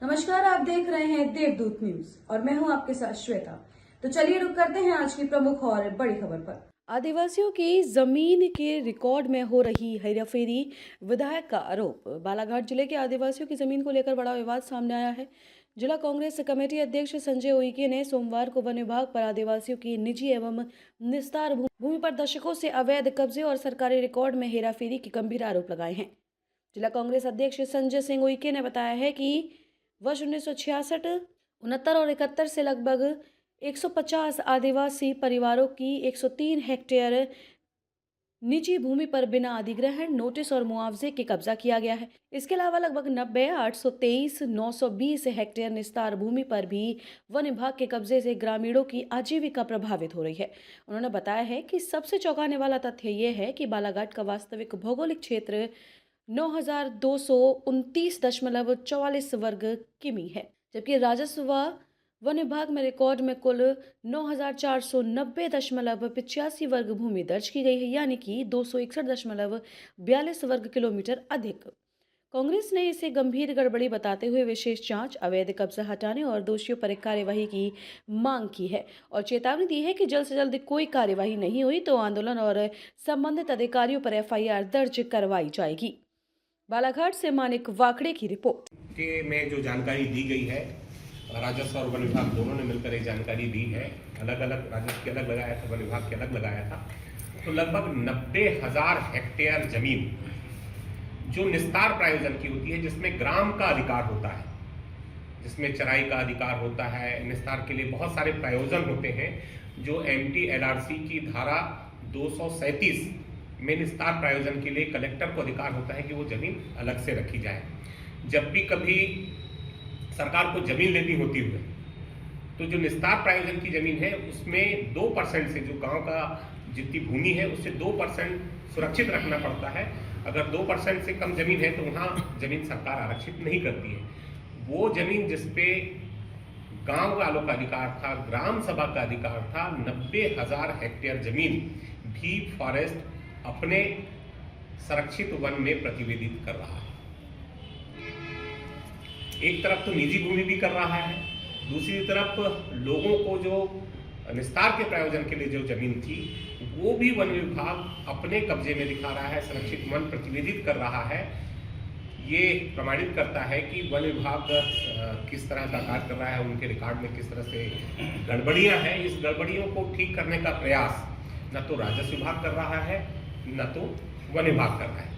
नमस्कार, आप देख रहे हैं देवदूत न्यूज और मैं हूं आपके साथ श्वेता। तो चलिए रुक करते हैं आज की प्रमुख और बड़ी खबर पर। आदिवासियों की जमीन के रिकॉर्ड में हो रही हेराफेरी, विधायक का आरोप। बालाघाट जिले के आदिवासियों की जमीन को लेकर बड़ा विवाद सामने आया है। जिला कांग्रेस कमेटी अध्यक्ष संजय उइके ने सोमवार को वन विभाग पर आदिवासियों की निजी एवं निस्तार भूमि पर दशकों से अवैध कब्जे और सरकारी रिकॉर्ड में हेराफेरी के गंभीर आरोप लगाए हैं। जिला कांग्रेस अध्यक्ष संजय सिंह उइके ने बताया है कि वर्ष 1966, 69 और 71 से लगभग 150 आदिवासी परिवारों की 103 हेक्टेयर निजी भूमि पर बिना अधिग्रहण नोटिस और मुआवजे के कब्जा किया गया है। इसके अलावा लगभग 90, 823, 920 हेक्टेयर निस्तार भूमि पर भी वन विभाग के कब्जे से ग्रामीणों की आजीविका प्रभावित हो रही है। उन्होंने बताया है कि सबसे चौंकाने वाला तथ्य ये है कि बालाघाट का वास्तविक भौगोलिक क्षेत्र 9,229.44 वर्ग किमी है, जबकि राजस्व व वन विभाग में रिकॉर्ड में कुल 9,490.85 वर्ग भूमि दर्ज की गई है, यानी कि 261.42 वर्ग किलोमीटर अधिक। कांग्रेस ने इसे गंभीर गड़बड़ी बताते हुए विशेष जांच, अवैध कब्जा हटाने और दोषियों पर कार्यवाही की मांग की है और चेतावनी दी है कि जल्द से जल्द कोई कार्यवाही नहीं हुई तो आंदोलन और संबंधित अधिकारियों पर FIR दर्ज करवाई जाएगी। बालाघाट से मानिक वाकड़े की रिपोर्ट। के में जो जानकारी दी गई है, राजस्व और वन विभाग दोनों ने मिलकर एक जानकारी दी है। अलग अलग राजस्व के अलग लगाया था, वन विभाग के अलग लगाया था। तो लगभग 90,000 हेक्टेयर जमीन जो निस्तार प्रायोजन की होती है, जिसमें ग्राम का अधिकार होता है, जिसमें चराई का अधिकार होता है, निस्तार के लिए बहुत सारे प्रायोजन होते हैं, जो MT LRC की धारा 237 में निस्तार प्रायोजन के लिए कलेक्टर को अधिकार होता है कि वो जमीन अलग से रखी जाए। जब भी कभी सरकार को जमीन लेनी होती है तो जो निस्तार प्रायोजन की जमीन है उसमें 2% से, जो गांव का जितनी भूमि है उससे 2% सुरक्षित रखना पड़ता है। अगर 2% से कम जमीन है तो वहाँ जमीन सरकार आरक्षित नहीं करती है। वो जमीन जिसपे गांव वालों का अधिकार था, ग्राम सभा का अधिकार था, 90,000 हेक्टेयर जमीन भी फॉरेस्ट अपने संरक्षित वन में प्रतिवेदित कर रहा है। एक तरफ तो निजी भूमि भी कर रहा है, दूसरी तरफ लोगों को जो निस्तार के प्रायोजन के लिए जो जमीन थी वो भी वन विभाग अपने कब्जे में दिखा रहा है, संरक्षित वन प्रतिवेदित कर रहा है। ये प्रमाणित करता है कि वन विभाग किस तरह का कार्य कर रहा है, उनके रिकॉर्ड में किस तरह से गड़बड़ियां हैं। इस गड़बड़ियों को ठीक करने का प्रयास न तो राजस्व विभाग कर रहा है, न तो वन विभाग कर रहा है।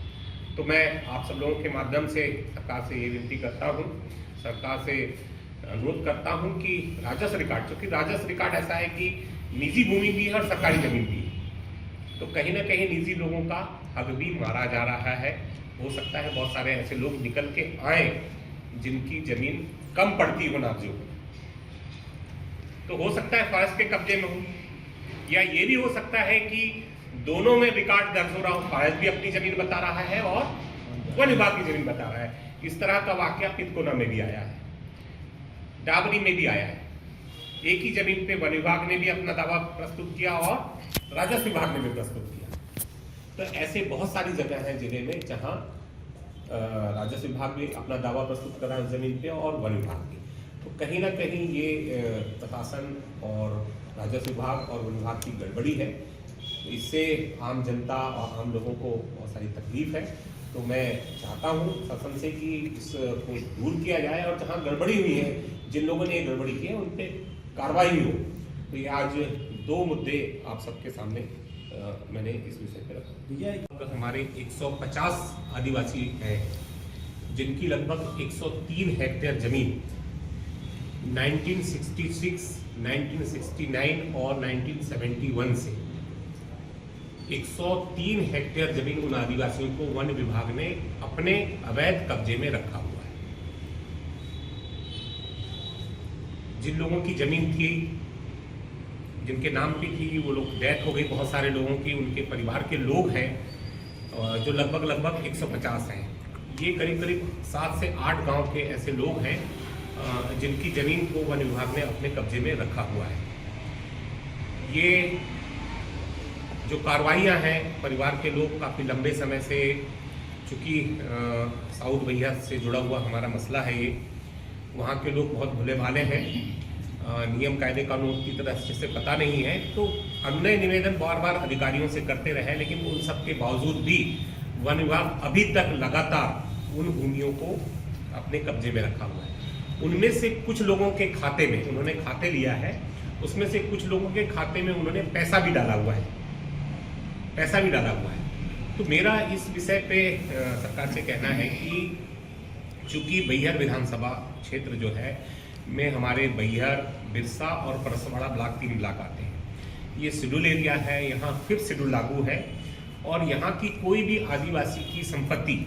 तो मैं आप सब लोगों के माध्यम से सरकार से ये विनती करता हूँ, सरकार से अनुरोध करता हूँ कि राजस्व रिकॉर्ड, क्योंकि राजस्व रिकॉर्ड ऐसा है कि निजी भूमि भी है और सरकारी जमीन भी है, तो कहीं ना कहीं निजी लोगों का हक भी मारा जा रहा है। हो सकता है बहुत सारे ऐसे लोग निकल के आए जिनकी जमीन कम पड़ती हो नापजोग, तो हो सकता है फॉरेस्ट के कब्जे में हो, या ये भी हो सकता है कि दोनों में रिकॉर्ड दर्ज हो रहा हो, फॉरेस्ट भी अपनी जमीन बता रहा है और वन विभाग की जमीन बता रहा है। इस तरह का वाकया पितकोना में भी आया है, डाबरी में भी आया है। एक ही जमीन पे वन विभाग ने भी अपना दावा प्रस्तुत किया और राजस्व विभाग ने भी प्रस्तुत किया। तो ऐसे बहुत सारी जगह हैं जिले में जहां राजस्व विभाग भी अपना दावा प्रस्तुत कर रहा है जमीन पे और वन विभाग भी। तो कहीं ना कहीं ये प्रशासन और राजस्व विभाग और वन विभाग की गड़बड़ी है। तो इससे आम जनता और आम लोगों को बहुत सारी तकलीफ है। तो मैं चाहता हूँ शासन से कि इसको दूर किया जाए और जहाँ गड़बड़ी हुई है, जिन लोगों ने ये गड़बड़ी की है उन पर कार्रवाई हो। तो ये आज दो मुद्दे आप सबके सामने मैंने इस विषय पर रखा। हमारे 150 आदिवासी हैं जिनकी लगभग 103 हेक्टेयर जमीन 1966, 1969 और 1971 से 103 हेक्टेयर जमीन उन आदिवासियों को वन विभाग ने अपने अवैध कब्जे में रखा हुआ है। जिन लोगों की जमीन थी, जिनके नाम पे थी, वो लोग डेथ हो गई। बहुत सारे लोगों की, उनके परिवार के लोग हैं जो लगभग 150 हैं। ये करीब 7 से 8 गांव के ऐसे लोग हैं जिनकी जमीन को वन विभाग ने अपने कब्जे में रखा हुआ है। ये जो कार्रवाइयाँ हैं, परिवार के लोग काफ़ी लंबे समय से, चूँकि साउथ भैया से जुड़ा हुआ हमारा मसला है ये, वहाँ के लोग बहुत भोले भाले हैं, नियम कायदे कानून की तरह अच्छे से पता नहीं है, तो अनुनय निवेदन बार बार अधिकारियों से करते रहे, लेकिन उन सब के बावजूद भी वन विभाग अभी तक लगातार उन भूमियों को अपने कब्जे में रखा हुआ है। उनमें से कुछ लोगों के खाते में उन्होंने खाते लिया है, उसमें से कुछ लोगों के खाते में उन्होंने पैसा भी डाला हुआ है। तो मेरा इस विषय पे सरकार से कहना है कि चूंकि बैहर विधानसभा क्षेत्र जो है में हमारे बैहर, बिरसा और परसवाड़ा ब्लॉक 3 ब्लॉक आते हैं। ये शेड्यूल एरिया है, यहाँ 5th शेड्यूल लागू है और यहाँ की कोई भी आदिवासी की संपत्ति,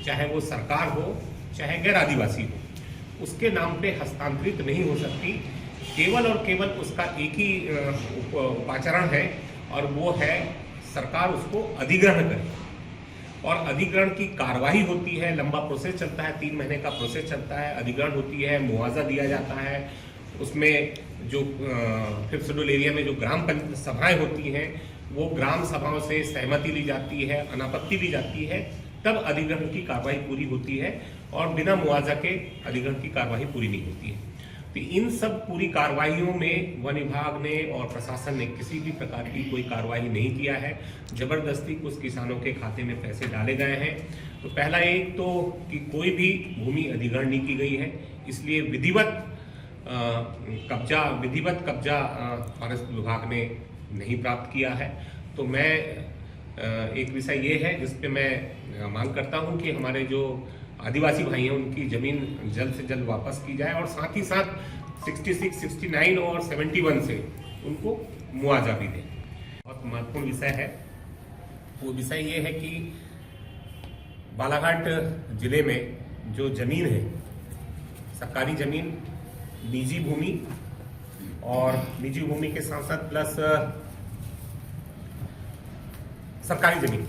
चाहे वो सरकार हो चाहे गैर आदिवासी हो, उसके नाम पे हस्तांतरित नहीं हो सकती। केवल और केवल उसका एक ही उपाचरण है और वो है सरकार उसको अधिग्रहण करे, और अधिग्रहण की कार्रवाई होती है, लंबा प्रोसेस चलता है, 3 महीने का प्रोसेस चलता है, अधिग्रहण होती है, मुआवजा दिया जाता है, उसमें जो 5th शेड्यूल एरिया में जो ग्राम सभाएं होती हैं वो ग्राम सभाओं से सहमति ली जाती है, अनापत्ति ली जाती है, तब अधिग्रहण की कार्रवाई पूरी होती है और बिना मुआवजा के अधिग्रहण की कार्रवाई पूरी नहीं होती है। तो इन सब पूरी कार्रवाइयों में वन विभाग ने और प्रशासन ने किसी भी प्रकार की कोई कार्रवाई नहीं किया है। जबरदस्ती कुछ किसानों के खाते में पैसे डाले गए हैं। तो पहला एक तो कि कोई भी भूमि अधिग्रहण नहीं की गई है, इसलिए विधिवत कब्जा फॉरेस्ट विभाग ने नहीं प्राप्त किया है। तो मैं एक विषय ये है जिस पे मैं मांग करता हूं कि हमारे जो आदिवासी भाई हैं उनकी जमीन जल्द से जल्द वापस की जाए और साथ ही साथ 66, 69 और 71 से उनको मुआवजा भी दें। बहुत महत्वपूर्ण विषय है, वो विषय ये है कि बालाघाट जिले में जो जमीन है, सरकारी जमीन, निजी भूमि और निजी भूमि के साथ साथ प्लस सरकारी जमीन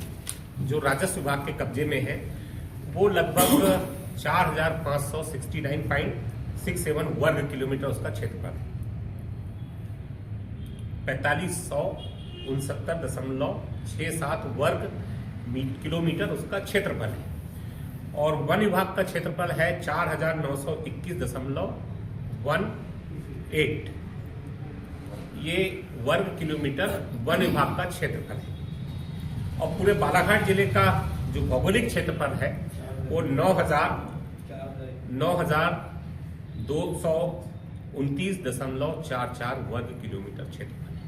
जो राजस्व विभाग के कब्जे में है, वो लगभग 4569.67 वर्ग किलोमीटर उसका क्षेत्रफल है। 4569.67 वर्ग किलोमीटर उसका क्षेत्रफल है और वन विभाग का क्षेत्रफल है 4921.18 ये वर्ग किलोमीटर वन विभाग का क्षेत्रफल है। और पूरे बालाघाट जिले का जो भौगोलिक क्षेत्रफल है वो 9,229.44 वर्ग किलोमीटर क्षेत्रफल है।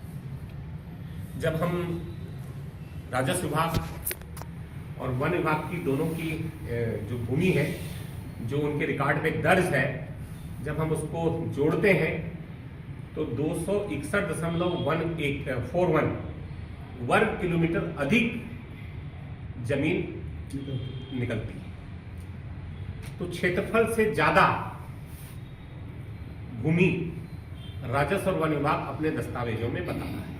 जब हम राजस्व विभाग और वन विभाग की दोनों की जो भूमि है, जो उनके रिकॉर्ड में दर्ज है, जब हम उसको जोड़ते हैं तो 261.41 वर्ग किलोमीटर अधिक जमीन निकलती है। तो क्षेत्रफल से ज्यादा भूमि राजस्व और वन विभाग अपने दस्तावेजों में बताता है।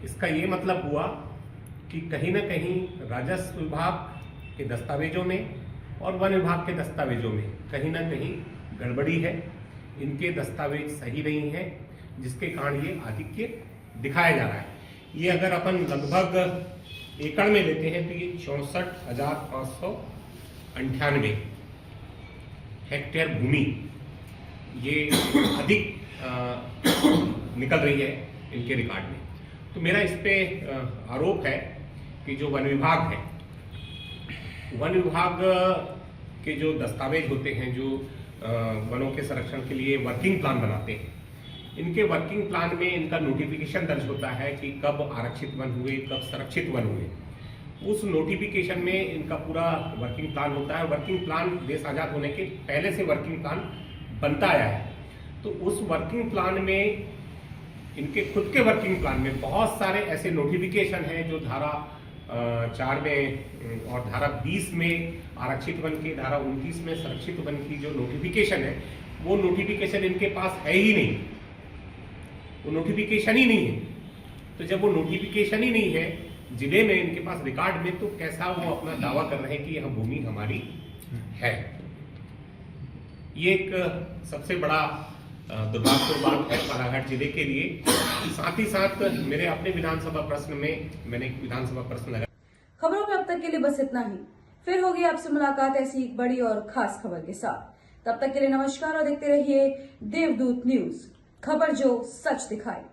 इसका ये मतलब हुआ कि कहीं ना कहीं राजस्व विभाग के दस्तावेजों में और वन विभाग के दस्तावेजों में कहीं ना कहीं गड़बड़ी है, इनके दस्तावेज सही नहीं है, जिसके कारण ये आधिक्य दिखाया जा रहा है। ये अगर अपन लगभग एकड़ में लेते हैं तो ये 64,598 हेक्टेयर भूमि ये अधिक निकल रही है इनके रिकॉर्ड में। तो मेरा इस पे आरोप है कि जो वन विभाग है, वन विभाग के जो दस्तावेज होते हैं, जो वनों के संरक्षण के लिए वर्किंग प्लान बनाते हैं, इनके वर्किंग प्लान में इनका नोटिफिकेशन दर्ज होता है कि कब आरक्षित वन हुए, कब संरक्षित वन हुए। उस नोटिफिकेशन में इनका पूरा वर्किंग प्लान होता है। वर्किंग प्लान देश आजाद होने के पहले से वर्किंग प्लान बनता आया है। तो उस वर्किंग प्लान में, इनके खुद के वर्किंग प्लान में बहुत सारे ऐसे नोटिफिकेशन हैं जो धारा 4 में और धारा 20 में आरक्षित वन की, धारा 29 में संरक्षित वन की जो नोटिफिकेशन है, वो नोटिफिकेशन इनके पास है ही नहीं, वो नोटिफिकेशन ही नहीं है। तो जब वो नोटिफिकेशन ही नहीं है जिले में, इनके पास रिकॉर्ड में, तो कैसा वो अपना दावा कर रहे हैं कि यह भूमि हमारी है। ये एक सबसे बड़ा दुर्भाग्यपूर्ण बात है बालाघाट जिले के लिए। साथ ही साथ मेरे अपने विधानसभा प्रश्न में मैंने एक विधानसभा प्रश्न लगाया। खबरों में अब तक के लिए बस इतना ही। फिर होगी आपसे मुलाकात ऐसी एक बड़ी और खास खबर के साथ। तब तक के लिए नमस्कार और देखते रहिए देवदूत न्यूज, खबर जो सच दिखाए।